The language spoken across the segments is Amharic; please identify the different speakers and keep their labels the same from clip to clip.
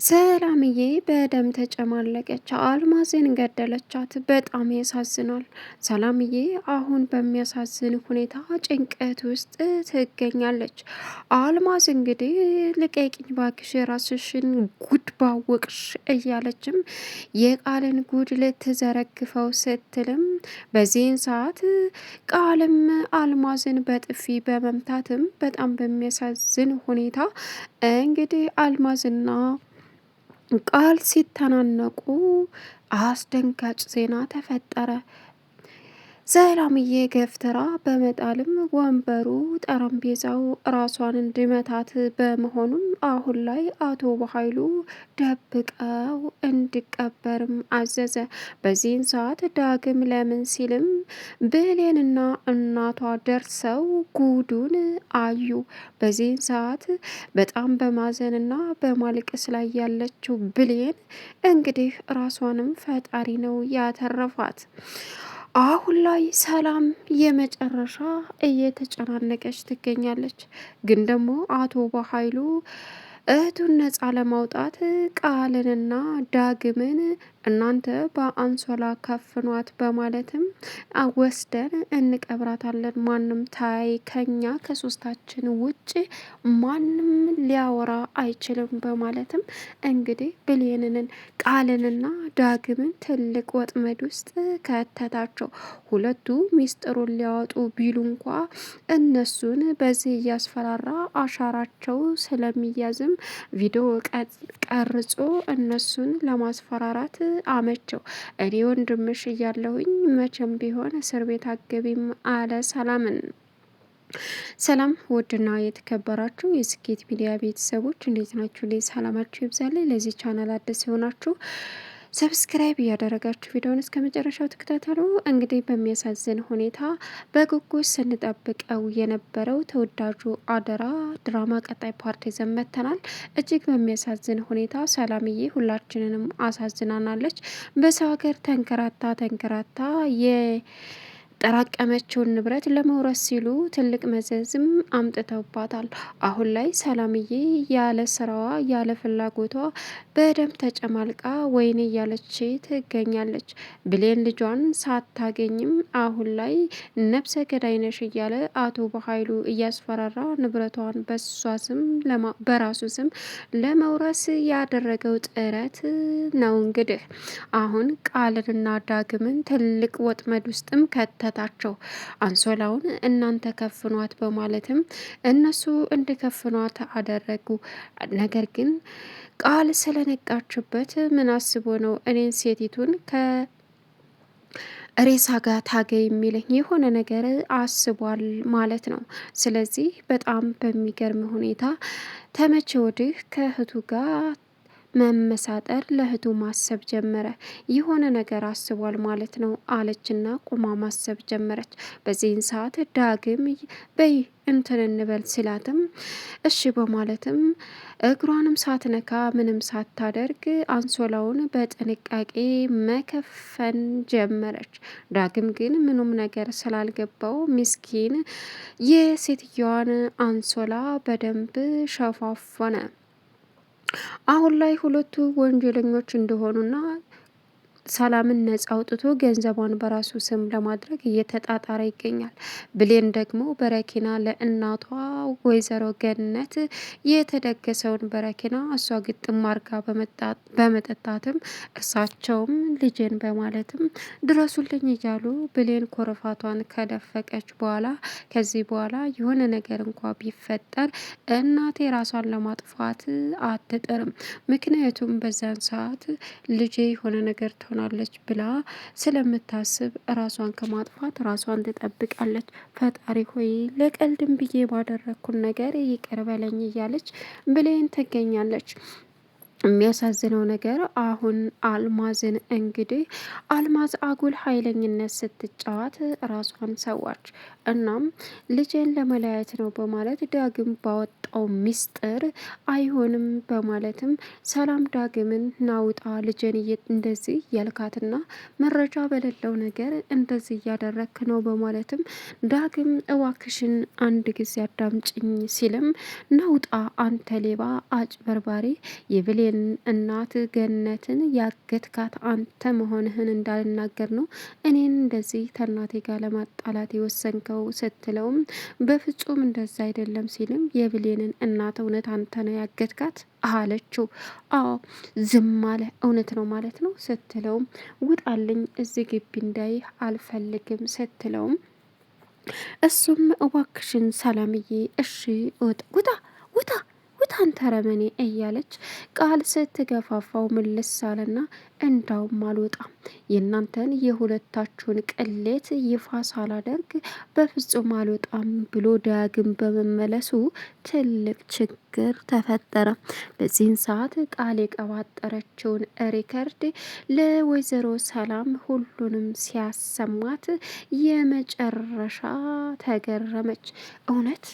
Speaker 1: ሰላምዬ በደም ተጨማለቀች። አልማዝን ገደለቻት። በጣም ያሳዝናል። ሰላምዬ አሁን በሚያሳዝን ሁኔታ ጭንቀት ውስጥ ትገኛለች። አልማዝ እንግዲህ ልቀቂኝ ባክሽ የራስሽን ጉድ ባወቅሽ እያለችም የቃልን ጉድ ልትዘረግፈው ስትልም በዚህን ሰዓት ቃልም አልማዝን በጥፊ በመምታትም በጣም በሚያሳዝን ሁኔታ እንግዲህ አልማዝና ቃል ሲተናነቁ አስደንጋጭ ዜና ተፈጠረ። ሰላምዬ ገፍትራ በመጣልም ወንበሩ ጠረጴዛው ራሷን እንዲመታት በመሆኑም አሁን ላይ አቶ በኃይሉ ደብቀው እንዲቀበርም አዘዘ። በዚህን ሰዓት ዳግም ለምን ሲልም ብሌንና እናቷ ደርሰው ጉዱን አዩ። በዚህን ሰዓት በጣም በማዘንና በማልቀስ ላይ ያለችው ብሌን እንግዲህ ራሷንም ፈጣሪ ነው ያተረፋት። አሁን ላይ ሰላም የመጨረሻ እየተጨናነቀች ትገኛለች። ግን ደግሞ አቶ በኃይሉ እህቱን ነፃ ለማውጣት ቃልንና ዳግምን እናንተ በአንሶላ ከፍኗት በማለትም ወስደን እንቀብራታለን። ማንም ታይ ከኛ ከሶስታችን ውጭ ማንም ሊያወራ አይችልም በማለትም እንግዲህ ብሌንንን ቃልንና ዳግምን ትልቅ ወጥመድ ውስጥ ከተታቸው። ሁለቱ ሚስጥሩን ሊያወጡ ቢሉ እንኳ እነሱን በዚህ እያስፈራራ አሻራቸው ስለሚያዝም ቪዲዮ ቀርጾ እነሱን ለማስፈራራት አመቸው። እኔ ወንድምሽ እያለሁኝ መቼም ቢሆን እስር ቤት አገቢም አለ ሰላምን። ሰላም ውድና የተከበራችሁ የስኬት ሚዲያ ቤተሰቦች እንዴት ናችሁ? ላይ ሰላማችሁ ይብዛልኝ። ለዚህ ቻናል አዲስ የሆናችሁ ሰብስክራይብ እያደረጋችሁ ቪዲዮውን እስከ መጨረሻው ተከታተሉ። እንግዲህ በሚያሳዝን ሁኔታ በጉጉት ስንጠብቀው የነበረው ተወዳጁ አደራ ድራማ ቀጣይ ፓርቲ ይዘን መጥተናል። እጅግ በሚያሳዝን ሁኔታ ሰላምዬ ሁላችንንም አሳዝናናለች። በሰው ሀገር ተንከራታ ጠራቀመችውን ንብረት ለመውረስ ሲሉ ትልቅ መዘዝም አምጥተውባታል። አሁን ላይ ሰላምዬ ያለ ስራዋ ያለ ፍላጎቷ በደም ተጨማልቃ ወይኔ እያለች ትገኛለች። ብሌን ልጇን ሳታገኝም አሁን ላይ ነፍሰ ገዳይነሽ እያለ አቶ በኃይሉ እያስፈራራ ንብረቷን በራሱ ስም ለመውረስ ያደረገው ጥረት ነው። እንግዲህ አሁን ቃልንና ዳግምን ትልቅ ወጥመድ ውስጥም ከተታቸው። አንሶላውን እናንተ ከፍኗት በማለትም እነሱ እንዲከፍኗት አደረጉ። ነገር ግን ቃል ስለነቃችበት ምን አስቦ ነው እኔን ሴቲቱን ሬሳ ጋር ታገይ የሚለኝ የሆነ ነገር አስቧል ማለት ነው። ስለዚህ በጣም በሚገርም ሁኔታ ተመቼ ወዲህ ከእህቱ ጋር መመሳጠር ለእህቱ ማሰብ ጀመረ። የሆነ ነገር አስቧል ማለት ነው አለችና ቁማ ማሰብ ጀመረች። በዚህን ሰዓት ዳግም በይ እንትን እንበል ሲላትም እሺ በማለትም እግሯንም ሳትነካ ምንም ሳታደርግ አንሶላውን በጥንቃቄ መከፈን ጀመረች። ዳግም ግን ምንም ነገር ስላልገባው ምስኪን የሴትየዋን አንሶላ በደንብ ሸፋፈነ። አሁን ላይ ሁለቱ ወንጀለኞች እንደሆኑና ሰላምን ነጻ አውጥቶ ገንዘቧን በራሱ ስም ለማድረግ እየተጣጣረ ይገኛል። ብሌን ደግሞ በረኪና ለእናቷ ወይዘሮ ገነት የተደገሰውን በረኪና እሷ ግጥም አርጋ በመጠጣትም እርሳቸውም ልጄን በማለትም ድረሱልኝ እያሉ ብሌን ኮረፋቷን ከደፈቀች በኋላ ከዚህ በኋላ የሆነ ነገር እንኳ ቢፈጠር እናቴ ራሷን ለማጥፋት አትጥርም። ምክንያቱም በዛን ሰዓት ልጄ የሆነ ነገር ትሆናለች ብላ ስለምታስብ ራሷን ከማጥፋት ራሷን ትጠብቃለች። ፈጣሪ ሆይ ለቀልድም ብዬ ባደረግኩን ነገር ይቅር በለኝ እያለች ብሌን ትገኛለች። የሚያሳዝነው ነገር አሁን አልማዝን እንግዲህ አልማዝ አጉል ኃይለኝነት ስትጫወት ራሷን ሰዋች። እናም ልጄን ለመለያየት ነው በማለት ዳግም ባወጣው ሚስጥር አይሆንም በማለትም ሰላም ዳግምን ናውጣ ልጄን እንደዚህ ያልካትና መረጃ በሌለው ነገር እንደዚህ እያደረክ ነው በማለትም ዳግም እዋክሽን አንድ ጊዜ አዳምጭኝ ሲልም ናውጣ አንተ ሌባ አጭበርባሪ የብሌን የብሌን እናት ገነትን ያገትካት አንተ መሆንህን እንዳልናገር ነው እኔን እንደዚህ ከእናቴ ጋር ለማጣላት የወሰንከው ስትለውም በፍጹም እንደዛ አይደለም ሲልም የብሌንን እናት እውነት አንተ ነው ያገትካት አለችው። አዎ ዝም አለ። እውነት ነው ማለት ነው ስትለውም ውጣልኝ እዚህ ግቢ እንዳይ አልፈልግም ስትለውም እሱም እባክሽን ሰላምዬ እሺ ውጣ ውጣ ውጣ ውጣ አንተ አረመኔ እያለች ቃል ስትገፋፋው ምልስ አለና እንዳውም አልወጣም የእናንተን የሁለታችሁን ቅሌት ይፋ ሳላደርግ በፍጹም አልወጣም ብሎ ዳግም በመመለሱ ትልቅ ችግር ተፈጠረ። በዚህን ሰዓት ቃል የቀባጠረችውን ሪከርድ ለወይዘሮ ሰላም ሁሉንም ሲያሰማት የመጨረሻ ተገረመች። እውነት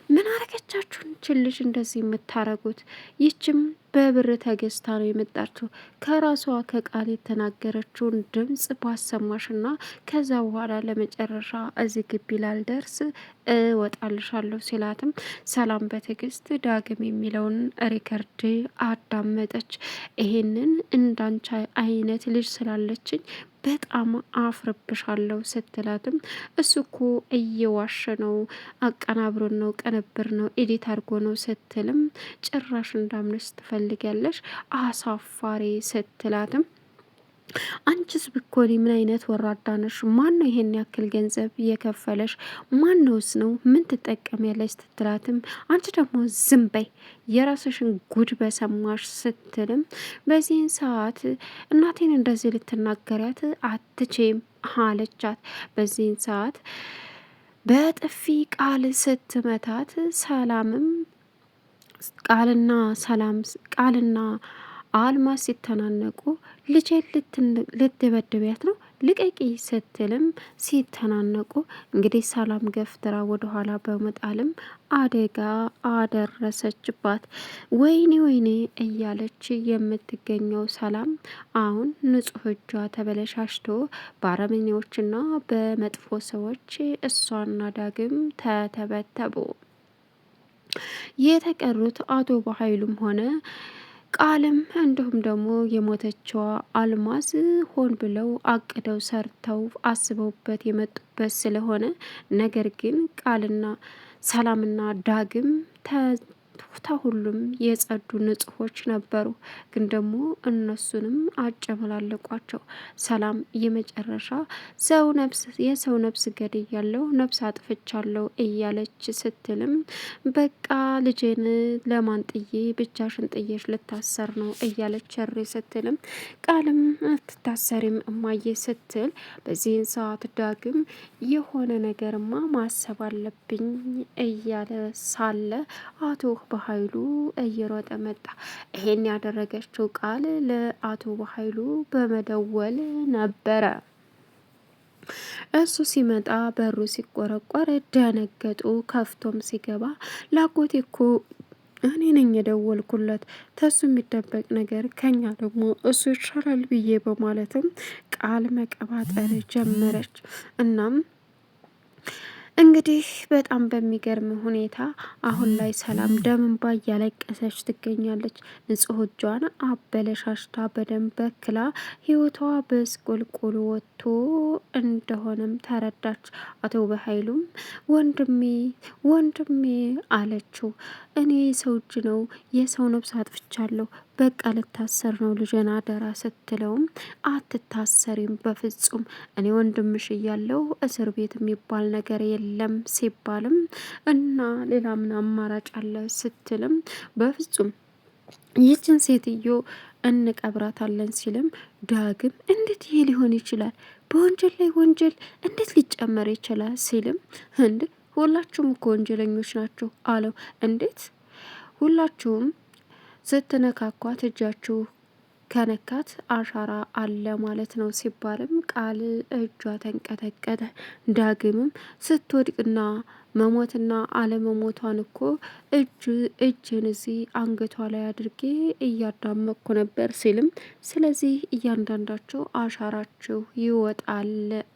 Speaker 1: ምን አረገቻችሁን ችልሽ እንደዚህ የምታረጉት? ይችም በብር ተገዝታ ነው የመጣችው። ከራሷ ከቃል የተናገረችውን ድምጽ ባሰማሽና ከዛ በኋላ ለመጨረሻ እዚህ ግቢ ላልደርስ እወጣልሻለሁ ሲላትም ሰላም በትዕግስት ዳግም የሚለውን ሪከርድ አዳመጠች። ይሄንን እንዳንቻ አይነት ልጅ ስላለችኝ በጣም አፍርብሻለሁ ስትላትም እሱ እኮ እየዋሸ ነው፣ አቀናብሮን ነው፣ ቅንብር ነው፣ ኤዲት አድርጎ ነው ስትልም ጭራሽ እንዳምነሽ ትፈልጊያለሽ አሳፋሪ ስትላትም አንቺስ ብኮኒ ምን አይነት ወራዳ ነሽ? ማን ነው ይሄን ያክል ገንዘብ የከፈለሽ? ማንውስ ነው? ምን ትጠቀሚያለሽ? ስትላትም አንቺ ደግሞ ዝም በይ የራስሽን ጉድ በሰማሽ ስትልም በዚህን ሰዓት እናቴን እንደዚህ ልትናገሪያት አትቼም አለቻት። በዚህን ሰዓት በጥፊ ቃል ስትመታት ሰላምም ቃልና አልማዝ ሲተናነቁ ልጄን ልትበድቢያት ነው ልቀቂ ስትልም ሲተናነቁ እንግዲህ ሰላም ገፍትራ ወደኋላ በመጣልም አደጋ አደረሰችባት። ወይኔ ወይኔ እያለች የምትገኘው ሰላም አሁን ንጹሕ እጇ ተበለሻሽቶ በአረመኔዎችና በመጥፎ ሰዎች እሷና ዳግም ተተበተቡ። የተቀሩት አቶ በኃይሉም ሆነ ቃልም እንዲሁም ደግሞ የሞተችዋ አልማዝ ሆን ብለው አቅደው ሰርተው አስበውበት የመጡበት ስለሆነ ነገር ግን ቃልና ሰላምና ዳግም ሁሉም የጸዱ ንጹሖች ነበሩ። ግን ደግሞ እነሱንም አጨመላለቋቸው። ሰላም የመጨረሻ የሰው ነፍስ ገድያለሁ፣ ነፍስ አጥፍቻለሁ እያለች ስትልም በቃ ልጄን ለማን ጥዬ ብቻሽን ጥዬሽ ልታሰር ነው እያለች ቸሬ ስትልም ቃልም አትታሰሪም እማዬ ስትል በዚህን ሰዓት ዳግም የሆነ ነገርማ ማሰብ አለብኝ እያለ ሳለ አቶ በኃይሉ እየሮጠ መጣ። ይሄን ያደረገችው ቃል ለአቶ በኃይሉ በመደወል ነበረ። እሱ ሲመጣ በሩ ሲቆረቆር ደነገጡ። ከፍቶም ሲገባ ላጎቴ እኮ እኔ ነኝ የደወልኩለት፣ ተሱ የሚደበቅ ነገር ከኛ ደግሞ እሱ ይሻላል ብዬ በማለትም ቃል መቀባጠር ጀመረች። እናም እንግዲህ በጣም በሚገርም ሁኔታ አሁን ላይ ሰላም ደም እንባ እያለቀሰች ትገኛለች። ንጹሕ እጇን አበለሻሽታ በደንብ በክላ ህይወቷ በስቁልቁል ወጥቶ እንደሆነም ተረዳች። አቶ በኃይሉም ወንድሜ አለችው። እኔ የሰው እጅ ነው የሰው ነፍስ አጥፍቻለሁ፣ በቃ ልታሰር ነው ልጄን አደራ ስትለውም አትታሰሪም በፍጹም እኔ ወንድምሽ እያለው እስር ቤት የሚባል ነገር የለም ሲባልም እና ሌላ ምን አማራጭ አለ ስትልም በፍጹም ይችን ሴትዮ እንቀብራታለን ሲልም ዳግም እንዴት ይሄ ሊሆን ይችላል? በወንጀል ላይ ወንጀል እንዴት ሊጨመር ይችላል? ሲልም እንዴ ሁላችሁም እኮ ወንጀለኞች ናችሁ አለው። እንዴት ሁላችሁም ስትነካኳት እጃችሁ ከነካት አሻራ አለ ማለት ነው ሲባልም ቃል እጇ ተንቀጠቀጠ። ዳግምም ስትወድቅና መሞትና አለመሞቷን እኮ እጅን እዚህ አንገቷ ላይ አድርጌ እያዳመቅኩ ነበር ሲልም ስለዚህ እያንዳንዳቸው አሻራቸው ይወጣል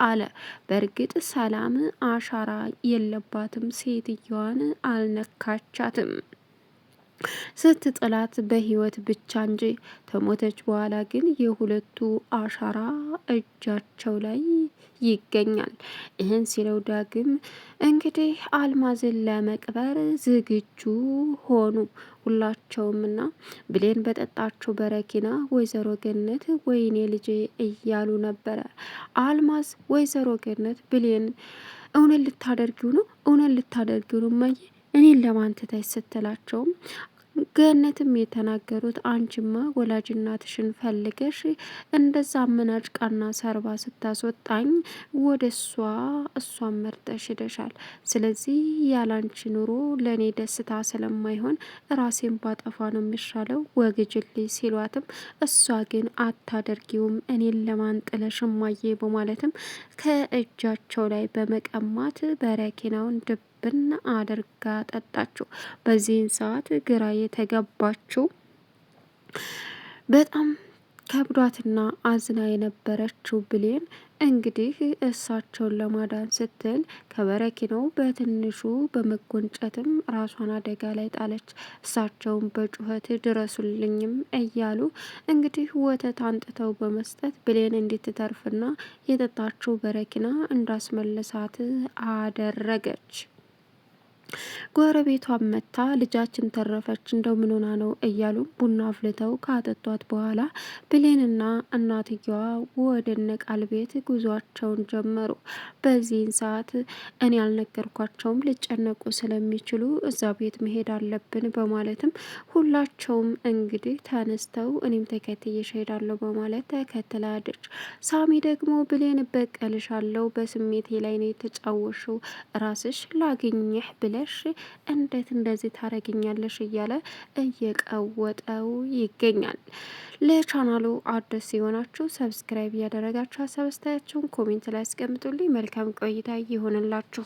Speaker 1: አለ። በእርግጥ ሰላም አሻራ የለባትም፣ ሴትየዋን አልነካቻትም። ስትጥላት በህይወት ብቻ እንጂ ከሞተች በኋላ ግን የሁለቱ አሻራ እጃቸው ላይ ይገኛል። ይህን ሲለው ዳግም እንግዲህ አልማዝን ለመቅበር ዝግጁ ሆኑ ሁላቸውም እና ብሌን በጠጣችው በረኪና ወይዘሮ ገነት ወይኔ ልጄ እያሉ ነበረ። አልማዝ ወይዘሮ ገነት ብሌን እውነት ልታደርጊው ነው? እውነት ልታደርጊው ነው እማዬ እኔን ለማንተታይ ስትላቸውም ገነትም የተናገሩት አንቺማ ወላጅ እናትሽን ፈልገሽ እንደዛ አመናጭቃና ሰርባ ስታስወጣኝ ወደ እሷን መርጠሽ ሂደሻል። ስለዚህ ያላንቺ ኑሮ ለእኔ ደስታ ስለማይሆን ራሴን ባጠፋ ነው የሚሻለው ወግጅልኝ ሲሏትም እሷ ግን አታደርጊውም እኔን ለማንጥለሽ እማዬ በማለትም ከእጃቸው ላይ በመቀማት በረኪናውን ብን አድርጋ ጠጣችው። በዚህን ሰዓት ግራ የተገባችው በጣም ከብዷትና አዝና የነበረችው ብሌን እንግዲህ እሳቸውን ለማዳን ስትል ከበረኪናው በትንሹ በመጎንጨትም ራሷን አደጋ ላይ ጣለች። እሳቸውን በጩኸት ድረሱልኝም እያሉ እንግዲህ ወተት አንጥተው በመስጠት ብሌን እንድትተርፍና የጠጣችው በረኪና እንዳስመለሳት አደረገች። ጎረቤቷን መታ ልጃችን ተረፈች እንደው ምን ሆና ነው እያሉ ቡና አፍልተው ካጠጧት በኋላ ብሌንና እናትየዋ ወደ ነቃል ቤት ጉዟቸውን ጀመሩ። በዚህን ሰዓት እኔ ያልነገርኳቸውም ሊጨነቁ ስለሚችሉ እዛ ቤት መሄድ አለብን በማለትም ሁላቸውም እንግዲህ ተነስተው እኔም ተከትዬሽ እሄዳለሁ በማለት ተከትላለች። ሳሚ ደግሞ ብሌን በቀልሻለሁ በስሜቴ ላይ ነው የተጫወሽው ራስሽ ላግኘህ ብለሽ እንዴት እንደዚህ ታረግኛለሽ እያለ እየቀወጠው ይገኛል። ለቻናሉ አዲስ ሲሆናችሁ ሰብስክራይብ እያደረጋችሁ ሀሳብ አስተያየታችሁን ኮሜንት ላይ አስቀምጡልኝ። መልካም ቆይታ ይሆንላችሁ።